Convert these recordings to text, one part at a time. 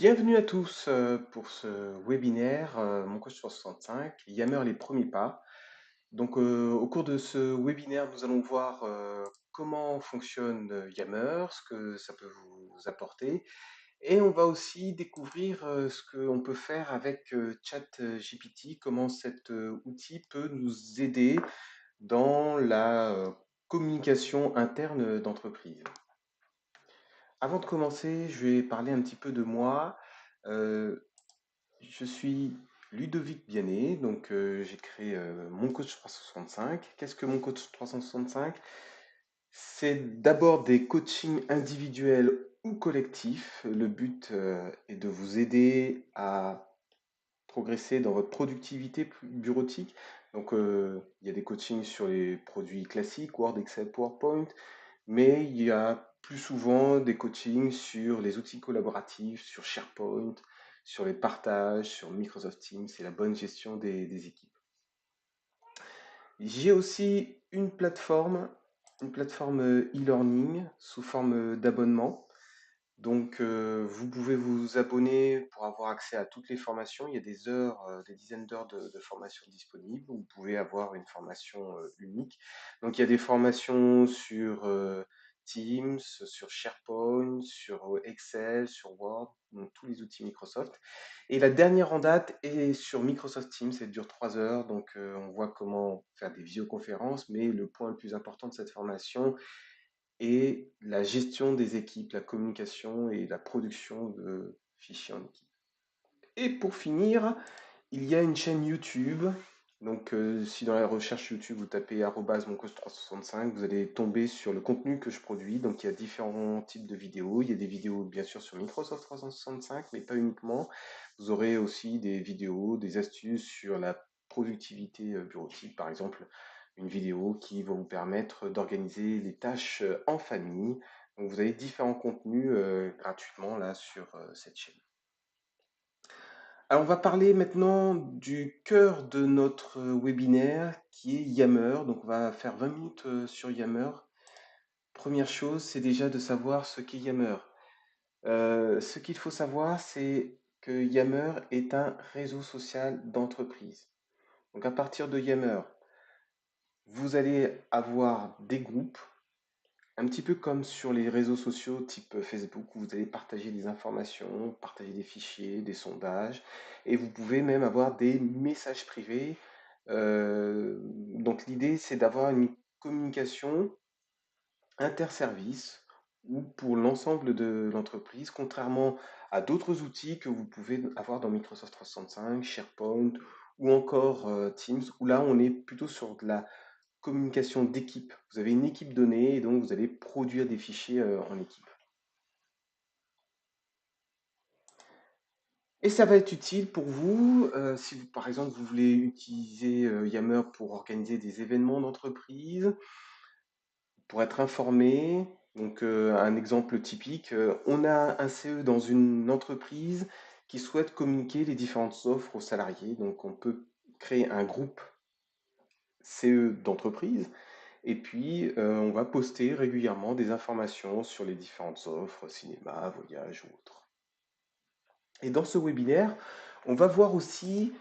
Bienvenue à tous pour ce webinaire Mon coach 365, Yammer les premiers pas. Donc au cours de ce webinaire, nous allons voir comment fonctionne Yammer, ce que ça peut vous apporter, et on va aussi découvrir ce qu'on peut faire avec ChatGPT, comment cet outil peut nous aider dans la communication interne d'entreprise. Avant de commencer, je vais parler un petit peu de moi. Euh, Je suis Ludovic Bianet, donc j'ai créé Mon Coach 365. Qu'est-ce que Mon Coach 365? C'est d'abord des coachings individuels ou collectifs. Le but est de vous aider à progresser dans votre productivité bureautique. Donc il y a des coachings sur les produits classiques, Word, Excel, PowerPoint, mais il y a plus souvent des coachings sur les outils collaboratifs, sur SharePoint, sur les partages, sur Microsoft Teams et la bonne gestion des équipes. J'ai aussi une plateforme e-learning sous forme d'abonnement. Donc, vous pouvez vous abonner pour avoir accès à toutes les formations. Il y a des heures, des dizaines d'heures de formation disponibles. Vous pouvez avoir une formation unique. Donc, il y a des formations sur Teams, sur SharePoint, sur Excel, sur Word, donc tous les outils Microsoft. Et la dernière en date est sur Microsoft Teams. Elle dure 3 heures. Donc, on voit comment faire des visioconférences. Mais le point le plus important de cette formation, et la gestion des équipes, la communication et la production de fichiers en équipe. Et pour finir, il y a une chaîne YouTube. Donc, si dans la recherche YouTube vous tapez @moncoach365, vous allez tomber sur le contenu que je produis. Donc, il y a différents types de vidéos. Il y a des vidéos bien sûr sur Microsoft 365, mais pas uniquement. Vous aurez aussi des vidéos, des astuces sur la productivité bureautique, par exemple une vidéo qui va vous permettre d'organiser les tâches en famille. Donc, vous avez différents contenus gratuitement là sur cette chaîne. Alors, on va parler maintenant du cœur de notre webinaire qui est Yammer. Donc, on va faire 20 minutes sur Yammer. Première chose, c'est déjà de savoir ce qu'est Yammer. Ce qu'il faut savoir, c'est que Yammer est un réseau social d'entreprise. Donc, à partir de Yammer, vous allez avoir des groupes, un petit peu comme sur les réseaux sociaux type Facebook, où vous allez partager des informations, partager des fichiers, des sondages, et vous pouvez même avoir des messages privés. Donc l'idée, c'est d'avoir une communication interservice ou pour l'ensemble de l'entreprise, contrairement à d'autres outils que vous pouvez avoir dans Microsoft 365, SharePoint ou encore Teams, où là, on est plutôt sur de la communication d'équipe. Vous avez une équipe donnée et donc vous allez produire des fichiers en équipe. Et ça va être utile pour vous si vous, par exemple, vous voulez utiliser Yammer pour organiser des événements d'entreprise, pour être informé. Donc, un exemple typique, on a un CE dans une entreprise qui souhaite communiquer les différentes offres aux salariés. Donc, on peut créer un groupe CE d'entreprise. Et puis, on va poster régulièrement des informations sur les différentes offres, cinéma, voyage ou autres. Et dans ce webinaire, on va voir aussi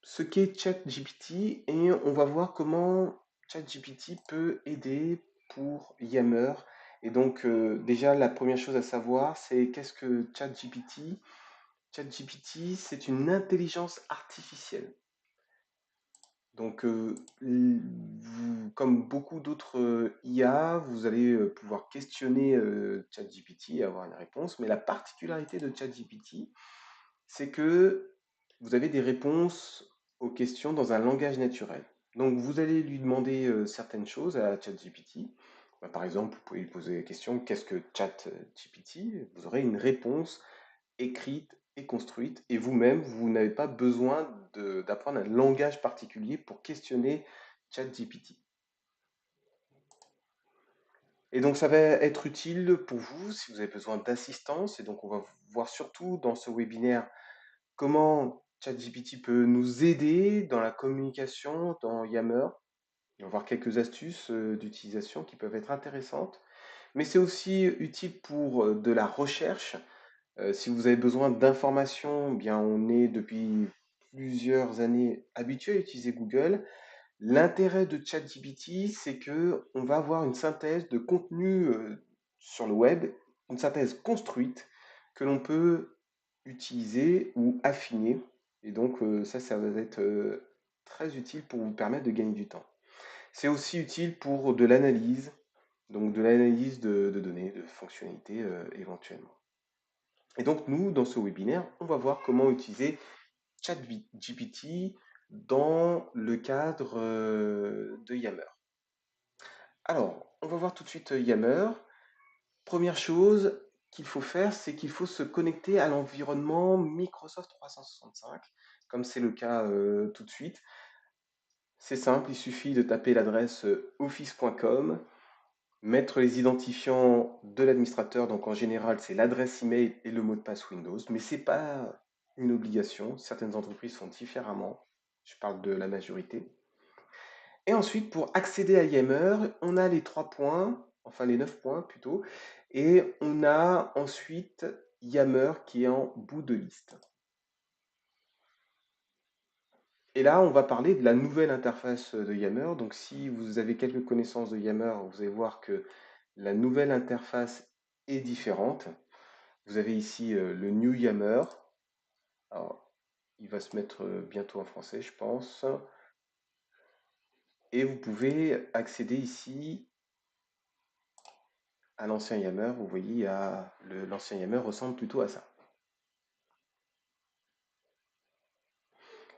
ce qu'est ChatGPT et on va voir comment ChatGPT peut aider pour Yammer. Et donc, déjà, la première chose à savoir, c'est qu'est-ce que ChatGPT? ChatGPT, c'est une intelligence artificielle. Donc, comme beaucoup d'autres IA, vous allez pouvoir questionner ChatGPT et avoir une réponse. Mais la particularité de ChatGPT, c'est que vous avez des réponses aux questions dans un langage naturel. Donc, vous allez lui demander certaines choses à ChatGPT. Bah, par exemple, vous pouvez lui poser la question, qu'est-ce que ChatGPT? Vous aurez une réponse écrite et construite, et vous-même, vous n'avez pas besoin d'apprendre un langage particulier pour questionner ChatGPT. Et donc, ça va être utile pour vous si vous avez besoin d'assistance. Et donc, on va voir surtout dans ce webinaire comment ChatGPT peut nous aider dans la communication dans Yammer. On va voir quelques astuces d'utilisation qui peuvent être intéressantes. Mais c'est aussi utile pour de la recherche. Si vous avez besoin d'informations, bien on est depuis plusieurs années habitué à utiliser Google. L'intérêt de ChatGPT, c'est que on va avoir une synthèse de contenu sur le web, une synthèse construite que l'on peut utiliser ou affiner. Et donc ça va être très utile pour vous permettre de gagner du temps. C'est aussi utile pour de l'analyse, donc de l'analyse de données, de fonctionnalités éventuellement. Et donc nous, dans ce webinaire, on va voir comment utiliser ChatGPT dans le cadre de Yammer. Alors, on va voir tout de suite Yammer. Première chose qu'il faut faire, c'est qu'il faut se connecter à l'environnement Microsoft 365, comme c'est le cas tout de suite. C'est simple, il suffit de taper l'adresse office.com, mettre les identifiants de l'administrateur, donc en général c'est l'adresse email et le mot de passe Windows, mais ce n'est pas une obligation, certaines entreprises font différemment, je parle de la majorité. Et ensuite, pour accéder à Yammer, on a les 3 points, enfin les 9 points plutôt, et on a ensuite Yammer qui est en bout de liste. Et là, on va parler de la nouvelle interface de Yammer. Donc si vous avez quelques connaissances de Yammer, vous allez voir que la nouvelle interface est différente. Vous avez ici le New Yammer. Alors, il va se mettre bientôt en français, je pense. Et vous pouvez accéder ici à l'ancien Yammer. Vous voyez, l'ancien Yammer ressemble plutôt à ça.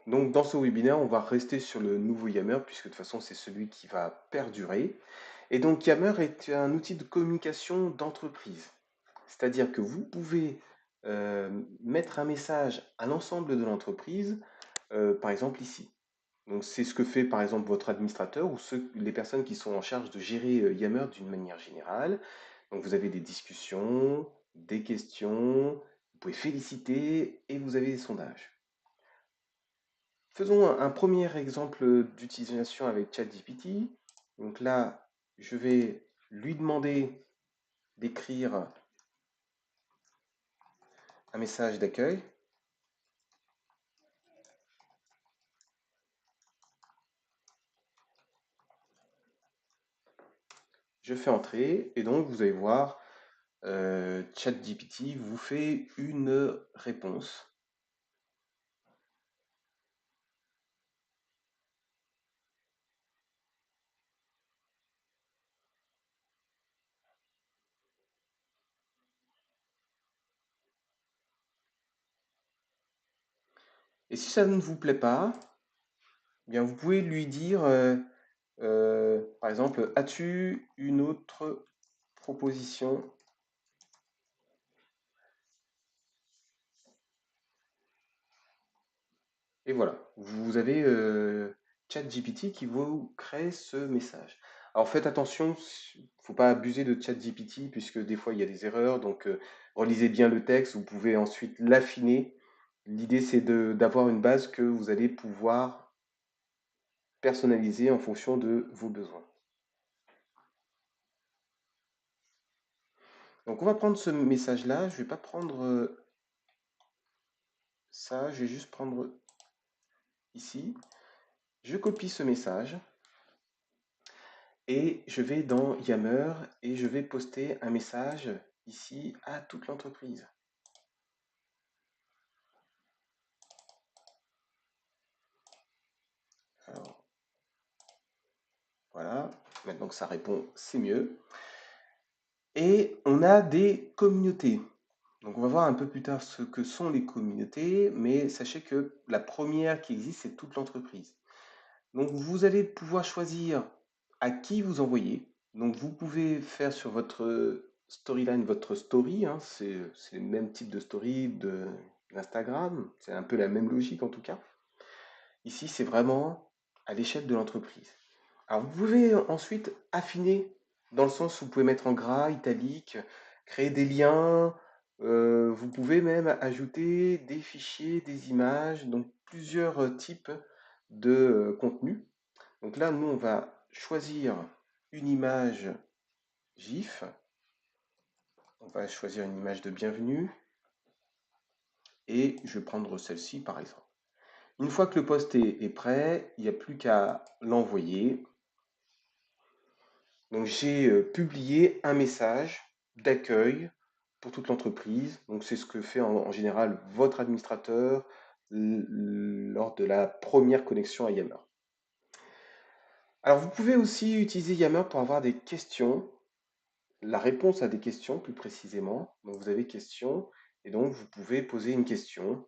Donc dans ce webinaire, on va rester sur le nouveau Yammer, puisque de toute façon, c'est celui qui va perdurer. Et donc Yammer est un outil de communication d'entreprise. C'est-à-dire que vous pouvez mettre un message à l'ensemble de l'entreprise, par exemple ici. Donc c'est ce que fait par exemple votre administrateur ou les personnes qui sont en charge de gérer Yammer d'une manière générale. Donc vous avez des discussions, des questions, vous pouvez féliciter et vous avez des sondages. Faisons un premier exemple d'utilisation avec ChatGPT. Donc là, je vais lui demander d'écrire un message d'accueil. Je fais entrer et donc vous allez voir, ChatGPT vous fait une réponse. Et si ça ne vous plaît pas, eh bien vous pouvez lui dire, par exemple, as-tu une autre proposition? Et voilà, vous avez ChatGPT qui vous crée ce message. Alors faites attention, il ne faut pas abuser de ChatGPT puisque des fois il y a des erreurs, donc relisez bien le texte, vous pouvez ensuite l'affiner. L'idée c'est d'avoir une base que vous allez pouvoir personnaliser en fonction de vos besoins. Donc on va prendre ce message-là, je ne vais pas prendre ça, je vais juste prendre ici. Je copie ce message et je vais dans Yammer et je vais poster un message ici à toute l'entreprise. Alors, voilà, maintenant que ça répond, c'est mieux. Et on a des communautés. Donc on va voir un peu plus tard ce que sont les communautés, mais sachez que la première qui existe, c'est toute l'entreprise. Donc vous allez pouvoir choisir à qui vous envoyez. Donc vous pouvez faire sur votre storyline, votre story, hein, c'est le même type de story d'Instagram, c'est un peu la même logique en tout cas. Ici, c'est vraiment à l'échelle de l'entreprise. Alors vous pouvez ensuite affiner dans le sens où vous pouvez mettre en gras, italique, créer des liens, vous pouvez même ajouter des fichiers, des images, donc plusieurs types de contenus. Donc là, nous, on va choisir une image GIF. On va choisir une image de bienvenue. et je vais prendre celle-ci par exemple. Une fois que le post est prêt, il n'y a plus qu'à l'envoyer. Donc j'ai publié un message d'accueil pour toute l'entreprise. Donc c'est ce que fait en général votre administrateur lors de la première connexion à Yammer. Alors vous pouvez aussi utiliser Yammer pour avoir des questions, la réponse à des questions plus précisément. Donc vous avez questions et donc vous pouvez poser une question.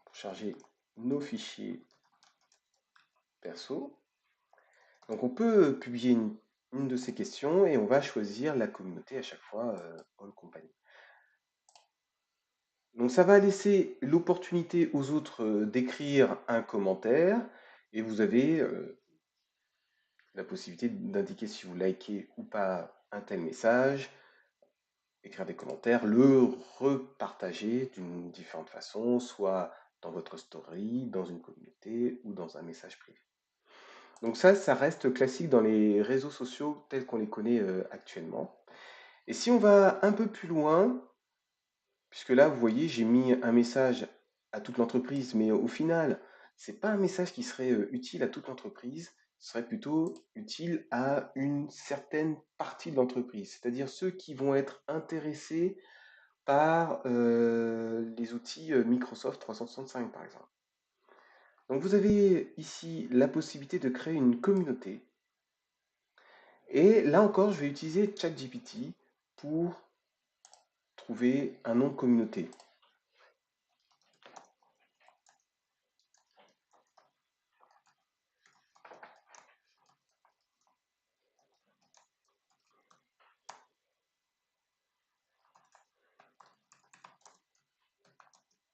Pour charger nos fichiers perso. Donc on peut publier une de ces questions et on va choisir la communauté à chaque fois All Company. Donc ça va laisser l'opportunité aux autres d'écrire un commentaire et vous avez la possibilité d'indiquer si vous likez ou pas un tel message, écrire des commentaires, le repartager d'une différente façon, soit dans votre story, dans une communauté ou dans un message privé. Donc ça reste classique dans les réseaux sociaux tels qu'on les connaît actuellement. Et si on va un peu plus loin, puisque là, vous voyez, j'ai mis un message à toute l'entreprise, mais au final, c'est pas un message qui serait utile à toute l'entreprise, ce serait plutôt utile à une certaine partie de l'entreprise, c'est-à-dire ceux qui vont être intéressés par les outils Microsoft 365, par exemple. Donc vous avez ici la possibilité de créer une communauté. Et là encore, je vais utiliser ChatGPT pour trouver un nom de communauté.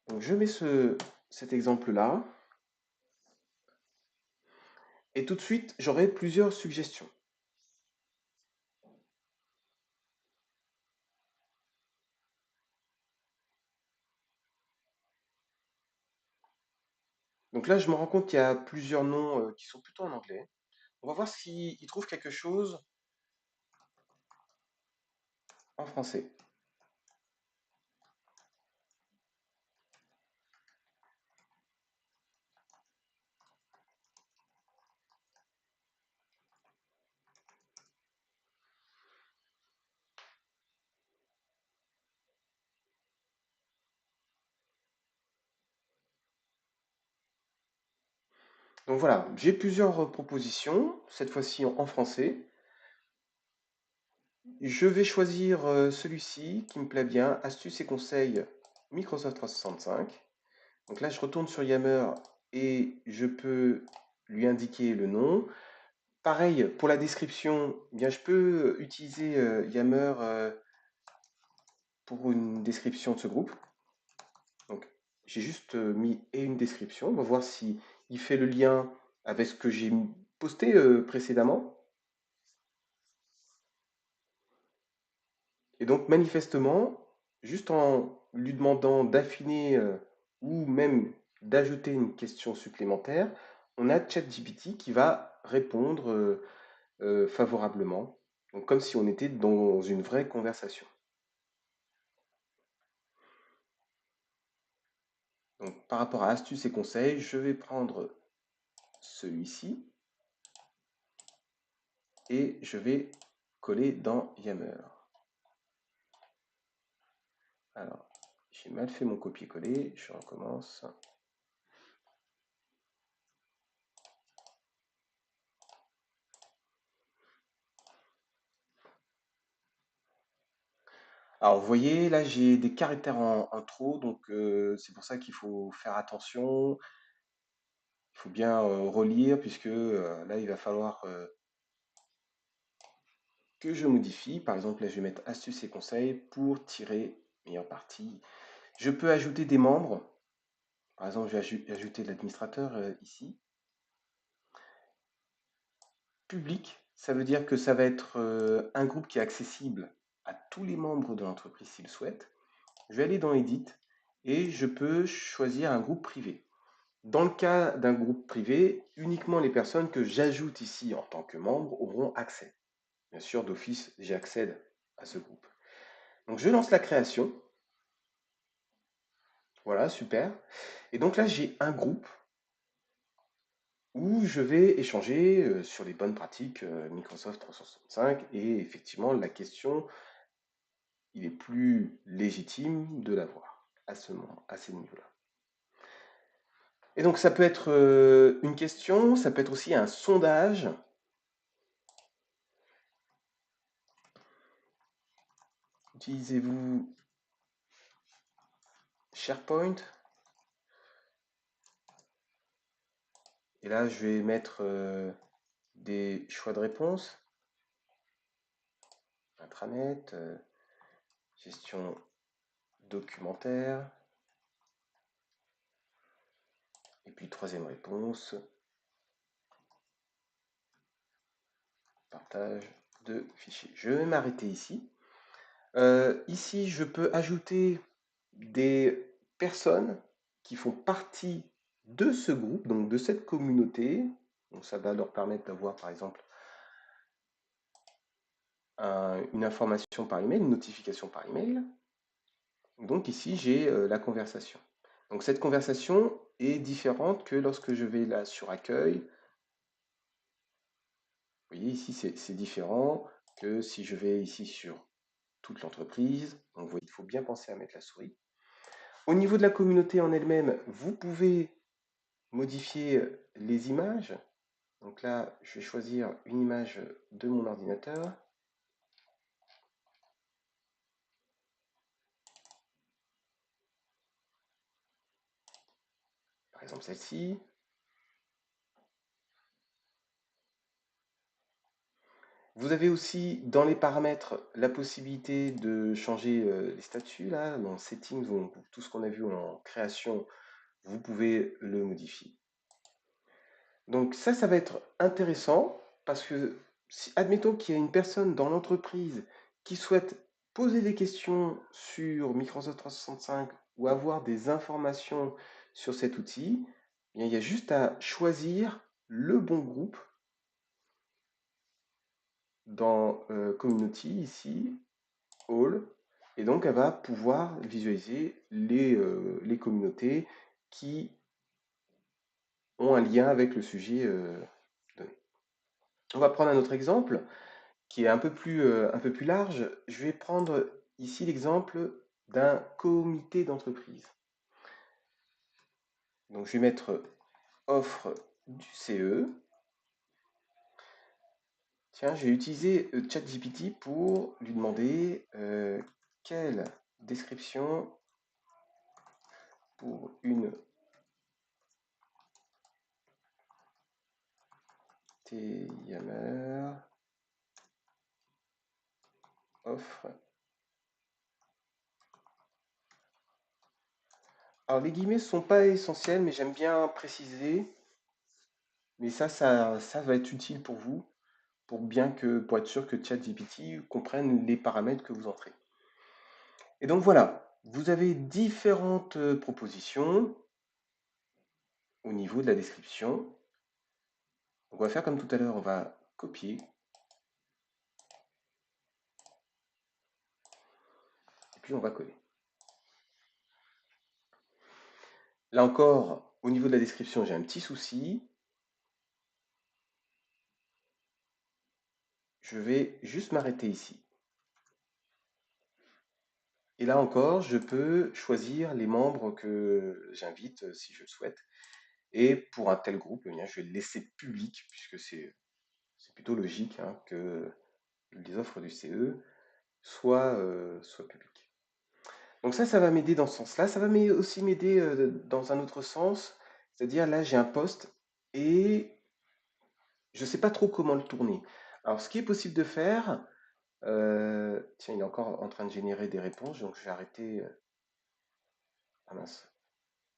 Donc je mets cet exemple-là. Et tout de suite, j'aurai plusieurs suggestions. Donc là, je me rends compte qu'il y a plusieurs noms qui sont plutôt en anglais. On va voir s'il trouve quelque chose en français. Donc voilà, j'ai plusieurs propositions, cette fois-ci en français. Je vais choisir celui-ci qui me plaît bien, astuces et conseils Microsoft 365. Donc là, je retourne sur Yammer et je peux lui indiquer le nom. Pareil, pour la description, eh bien, je peux utiliser Yammer pour une description de ce groupe. Donc, j'ai juste mis et une description. On va voir si il fait le lien avec ce que j'ai posté précédemment. Et donc, manifestement, juste en lui demandant d'affiner ou même d'ajouter une question supplémentaire, on a ChatGPT qui va répondre favorablement. Donc, comme si on était dans une vraie conversation. Donc, par rapport à astuces et conseils, je vais prendre celui-ci et je vais coller dans Yammer. Alors, j'ai mal fait mon copier-coller, je recommence. Alors, vous voyez, là, j'ai des caractères en trop, donc c'est pour ça qu'il faut faire attention. Il faut bien relire, puisque là, il va falloir que je modifie. Par exemple, là, je vais mettre astuces et conseils pour tirer meilleure partie. Je peux ajouter des membres. Par exemple, je vais ajouter l'administrateur ici. Public, ça veut dire que ça va être un groupe qui est accessible à tous les membres de l'entreprise s'ils le souhaitent. Je vais aller dans Edit et je peux choisir un groupe privé. Dans le cas d'un groupe privé, uniquement les personnes que j'ajoute ici en tant que membre auront accès. Bien sûr, d'office, j'accède à ce groupe. Donc je lance la création. Voilà, super. Et donc là, j'ai un groupe où je vais échanger sur les bonnes pratiques Microsoft 365. Et effectivement, la question, il est plus légitime de l'avoir à ces niveaux-là. Et donc ça peut être une question, ça peut être aussi un sondage. Utilisez-vous SharePoint? Et là, je vais mettre des choix de réponse. Intranet, gestion documentaire. Et puis troisième réponse, partage de fichiers. Je vais m'arrêter ici. Ici, je peux ajouter des personnes qui font partie de ce groupe, donc de cette communauté. Donc ça va leur permettre d'avoir, par exemple, une information par email, une notification par email. Donc ici, j'ai la conversation. Donc cette conversation est différente que lorsque je vais là sur accueil. Vous voyez, ici, c'est différent que si je vais ici sur toute l'entreprise. Donc vous voyez, il faut bien penser à mettre la souris. Au niveau de la communauté en elle-même, vous pouvez modifier les images. Donc là, je vais choisir une image de mon ordinateur. Par exemple celle-ci. Vous avez aussi dans les paramètres la possibilité de changer les statuts. Là, dans Settings, tout ce qu'on a vu en création, vous pouvez le modifier. Donc ça va être intéressant parce que, admettons qu'il y a une personne dans l'entreprise qui souhaite poser des questions sur Microsoft 365 ou avoir des informations sur cet outil, eh bien, il y a juste à choisir le bon groupe dans Community, ici, All, et donc elle va pouvoir visualiser les communautés qui ont un lien avec le sujet donné. On va prendre un autre exemple qui est un peu plus large. Je vais prendre ici l'exemple d'un comité d'entreprise. Donc je vais mettre offre du CE. Tiens, j'ai utilisé ChatGPT pour lui demander quelle description pour une T-Yammer offre. Alors les guillemets ne sont pas essentiels, mais j'aime bien préciser. Mais ça va être utile pour vous, pour être sûr que ChatGPT comprenne les paramètres que vous entrez. Et donc voilà, vous avez différentes propositions au niveau de la description. On va faire comme tout à l'heure, on va copier. Et puis on va coller. Là encore, au niveau de la description, j'ai un petit souci. Je vais juste m'arrêter ici. Et là encore, je peux choisir les membres que j'invite si je le souhaite. Et pour un tel groupe, eh bien, je vais le laisser public, puisque c'est plutôt logique hein, que les offres du CE soient publiques. Donc ça va m'aider dans ce sens-là. Ça va aussi m'aider dans un autre sens. C'est-à-dire là, j'ai un poste et je ne sais pas trop comment le tourner. Alors, ce qui est possible de faire, tiens, il est encore en train de générer des réponses, donc je vais arrêter. Ah mince.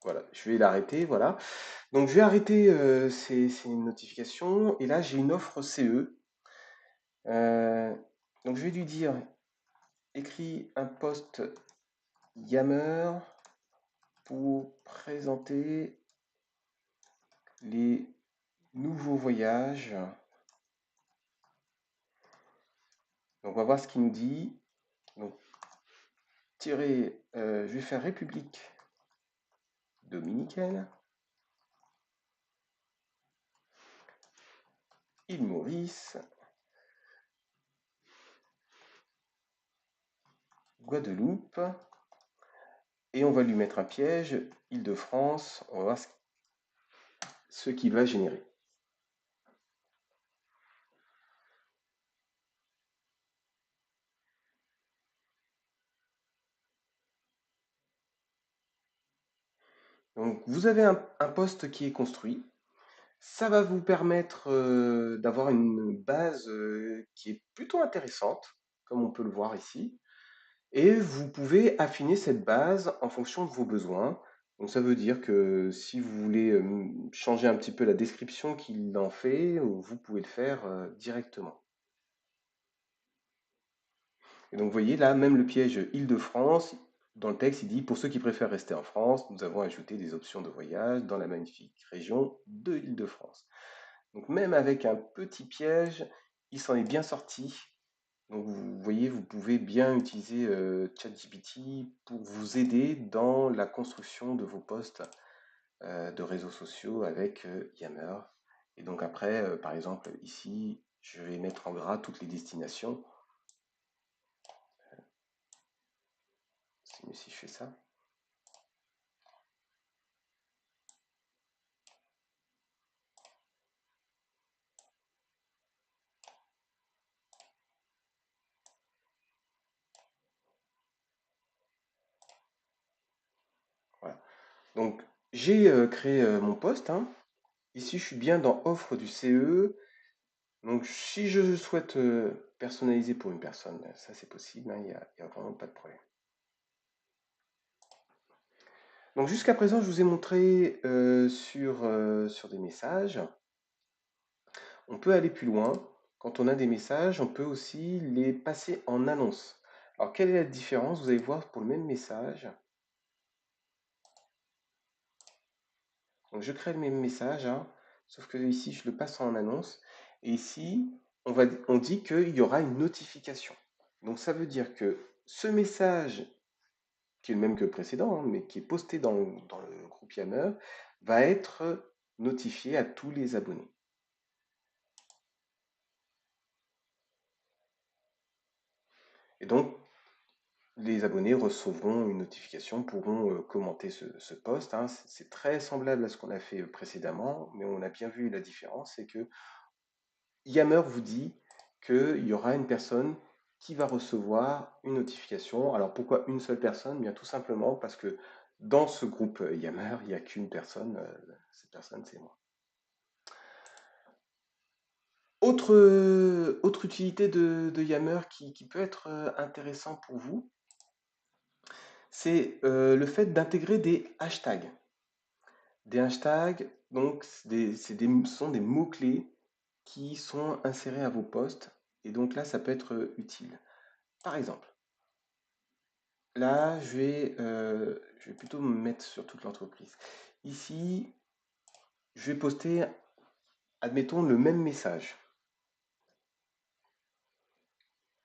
Voilà, je vais l'arrêter, voilà. Donc je vais arrêter ces notifications et là j'ai une offre CE. Donc je vais lui dire écris un post Yammer pour présenter les nouveaux voyages. Donc, on va voir ce qu'il nous dit. Donc, je vais faire République dominicaine, île Maurice, Guadeloupe, et on va lui mettre un piège, Île-de-France. On va voir ce qu'il va générer. Donc, vous avez un poste qui est construit. Ça va vous permettre d'avoir une base qui est plutôt intéressante, comme on peut le voir ici. Et vous pouvez affiner cette base en fonction de vos besoins. Donc ça veut dire que si vous voulez changer un petit peu la description qu'il en fait, vous pouvez le faire directement. Et donc vous voyez là, même le piège Île-de-France, dans le texte, il dit: pour ceux qui préfèrent rester en France, nous avons ajouté des options de voyage dans la magnifique région de l'Île-de-France. Donc même avec un petit piège, il s'en est bien sorti. Donc vous voyez, vous pouvez bien utiliser ChatGPT pour vous aider dans la construction de vos posts de réseaux sociaux avec Yammer. Et donc après, par exemple, ici, je vais mettre en gras toutes les destinations. C'est mieux si je fais ça. Voilà. Donc j'ai créé mon post, hein. Ici, je suis bien dans offre du CE. Donc si je souhaite personnaliser pour une personne, ça c'est possible, hein, il n'y a vraiment pas de problème. Donc jusqu'à présent, je vous ai montré sur des messages. On peut aller plus loin. Quand on a des messages, on peut aussi les passer en annonce. Alors quelle est la différence? Vous allez voir pour le même message. Donc je crée le même message, hein, sauf que ici je le passe en annonce. Et ici, on dit qu'il y aura une notification. Donc ça veut dire que ce message, qui est le même que le précédent, hein, mais qui est posté dans le groupe Yammer, va être notifié à tous les abonnés. Et donc, les abonnés recevront une notification, pourront commenter ce post, hein. C'est très semblable à ce qu'on a fait précédemment, mais on a bien vu la différence, c'est que Yammer vous dit qu'il y aura une personne qui va recevoir une notification. Alors pourquoi une seule personne? Bien tout simplement parce que dans ce groupe Yammer, il n'y a qu'une personne, cette personne c'est moi. Autre utilité de Yammer qui peut être intéressant pour vous, c'est le fait d'intégrer des hashtags. Des hashtags, donc, ce sont des mots-clés qui sont insérés à vos posts. Et donc là, ça peut être utile. Par exemple, là, je vais plutôt me mettre sur toute l'entreprise. Ici, je vais poster, admettons, le même message.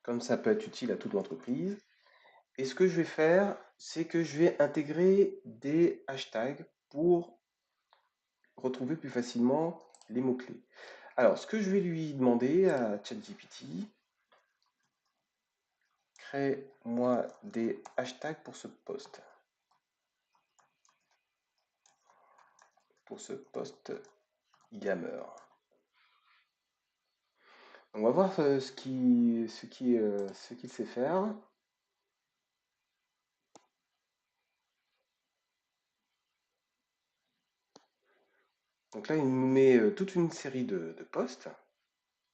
Comme ça peut être utile à toute l'entreprise. Et ce que je vais faire, c'est que je vais intégrer des hashtags pour retrouver plus facilement les mots-clés. Alors, ce que je vais lui demander à ChatGPT, crée-moi des hashtags pour ce post. Pour ce post Yammer. On va voir ce qu'il sait faire. Donc là, il nous met toute une série de posts,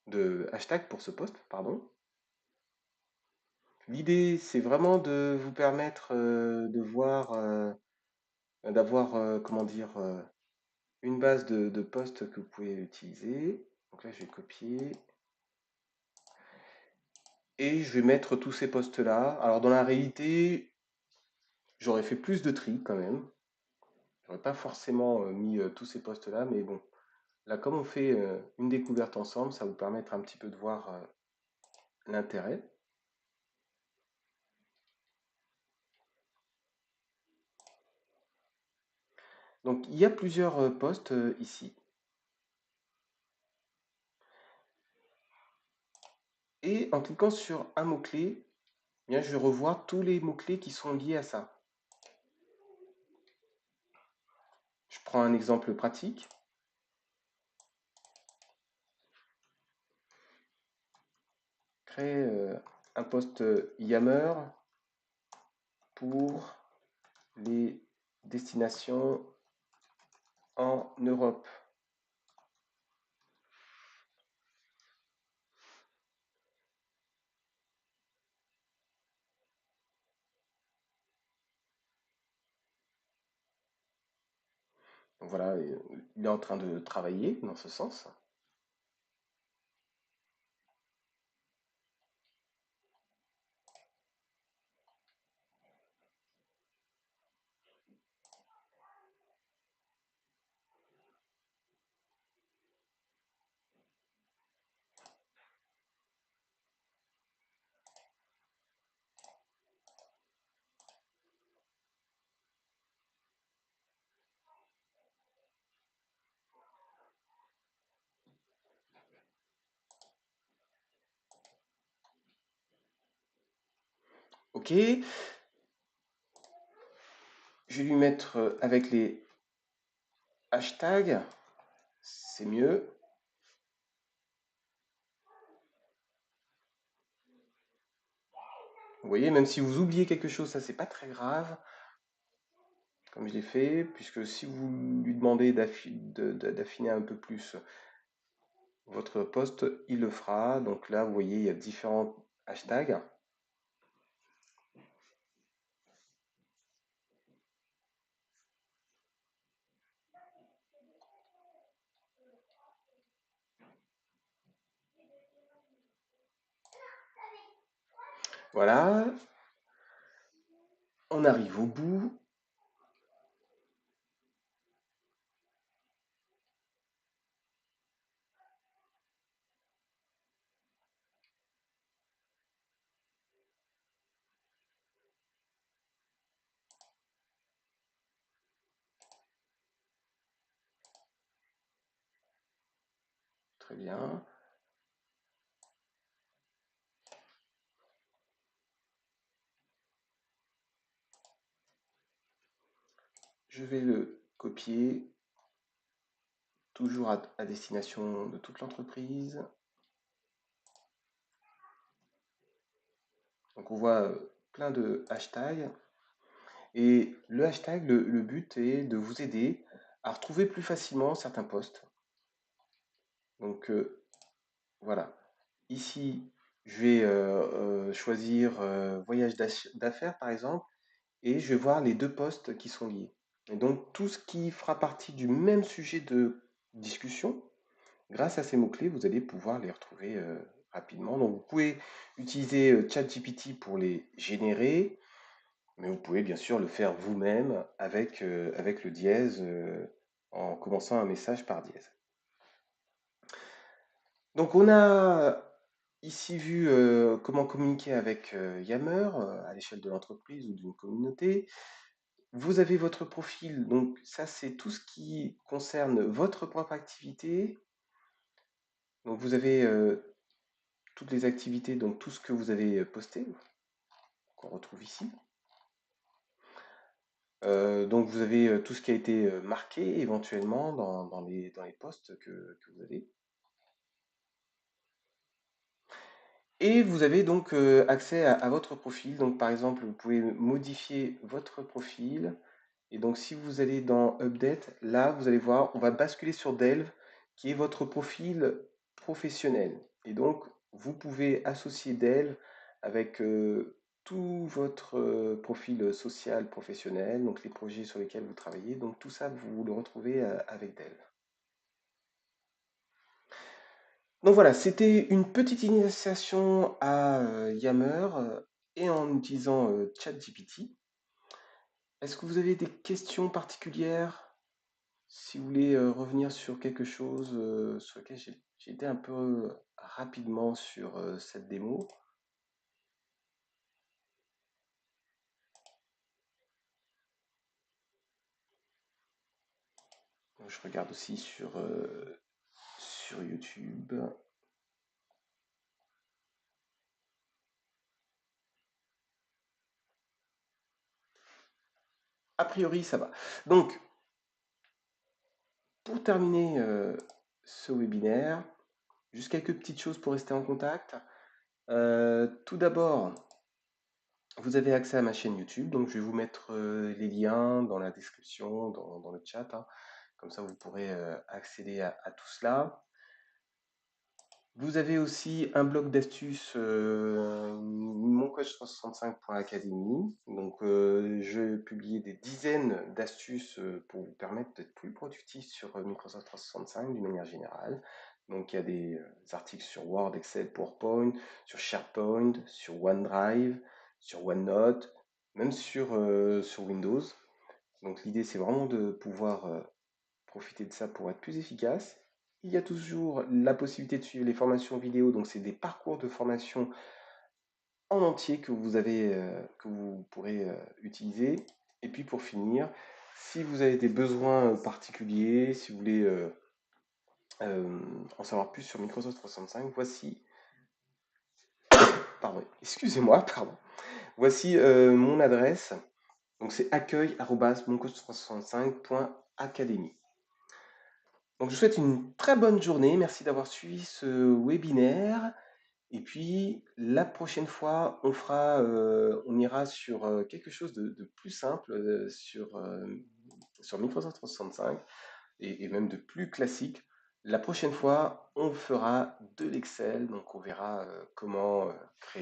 de hashtags pour ce post, pardon. L'idée, c'est vraiment de vous permettre de voir, d'avoir, comment dire, une base de posts que vous pouvez utiliser. Donc là, je vais copier. Et je vais mettre tous ces posts-là. Alors dans la réalité, j'aurais fait plus de tri quand même. J'aurais pas forcément mis tous ces posts-là, mais bon, Là, comme on fait une découverte ensemble, ça va vous permettre un petit peu de voir l'intérêt. Donc, il y a plusieurs postes ici. Et en cliquant sur un mot-clé, eh bien, je vais revoir tous les mots-clés qui sont liés à ça. Je prends un exemple pratique. Créer un post Yammer pour les destinations en Europe. Donc voilà, il est en train de travailler dans ce sens. Ok, je vais lui mettre avec les hashtags, c'est mieux. Vous voyez, même si vous oubliez quelque chose, ça c'est pas très grave, comme je l'ai fait, puisque si vous lui demandez d'affiner un peu plus votre post, il le fera. Donc là, vous voyez, il y a différents hashtags. Voilà, on arrive au bout. Très bien. Je vais le copier, toujours à destination de toute l'entreprise. Donc on voit plein de hashtags. Et le hashtag, le but est de vous aider à retrouver plus facilement certains posts. Donc voilà. Ici, je vais choisir voyage d'affaires par exemple, et je vais voir les deux posts qui sont liés. Et donc tout ce qui fera partie du même sujet de discussion, grâce à ces mots-clés, vous allez pouvoir les retrouver rapidement. Donc vous pouvez utiliser ChatGPT pour les générer, mais vous pouvez bien sûr le faire vous-même avec le dièse en commençant un message par dièse. Donc on a ici vu comment communiquer avec Yammer à l'échelle de l'entreprise ou d'une communauté. Vous avez votre profil, donc ça c'est tout ce qui concerne votre propre activité. Donc vous avez toutes les activités, donc tout ce que vous avez posté, qu'on retrouve ici. Donc vous avez tout ce qui a été marqué éventuellement dans les posts que vous avez. Et vous avez donc accès à votre profil. Donc par exemple, vous pouvez modifier votre profil. Et donc si vous allez dans Update, là vous allez voir, on va basculer sur Delve, qui est votre profil professionnel. Et donc vous pouvez associer Delve avec tout votre profil social professionnel, donc les projets sur lesquels vous travaillez. Donc tout ça, vous le retrouvez avec Delve. Donc voilà, c'était une petite initiation à Yammer et en utilisant ChatGPT. Est-ce que vous avez des questions particulières? Si vous voulez revenir sur quelque chose sur lequel j'ai été un peu rapidement sur cette démo, je regarde aussi sur YouTube. A priori, ça va. Donc, pour terminer ce webinaire, juste quelques petites choses pour rester en contact. Tout d'abord, vous avez accès à ma chaîne YouTube, donc je vais vous mettre les liens dans la description, dans le chat, hein. Comme ça, vous pourrez accéder à tout cela. Vous avez aussi un blog d'astuces, moncoach365.academy. Donc, je vais publier des dizaines d'astuces pour vous permettre d'être plus productif sur Microsoft 365 d'une manière générale. Donc, il y a des articles sur Word, Excel, PowerPoint, sur SharePoint, sur OneDrive, sur OneNote, même sur Windows. Donc, l'idée, c'est vraiment de pouvoir profiter de ça pour être plus efficace. Il y a toujours la possibilité de suivre les formations vidéo, donc c'est des parcours de formation en entier que vous avez, que vous pourrez utiliser. Et puis pour finir, si vous avez des besoins particuliers, si vous voulez en savoir plus sur Microsoft 365, voici, pardon, excusez-moi, pardon, voici mon adresse. Donc c'est accueil@moncoach365.academy. Donc je vous souhaite une très bonne journée. Merci d'avoir suivi ce webinaire. Et puis la prochaine fois, on ira sur quelque chose de plus simple sur Microsoft 365 et même de plus classique. La prochaine fois, on fera de l'Excel, donc on verra comment créer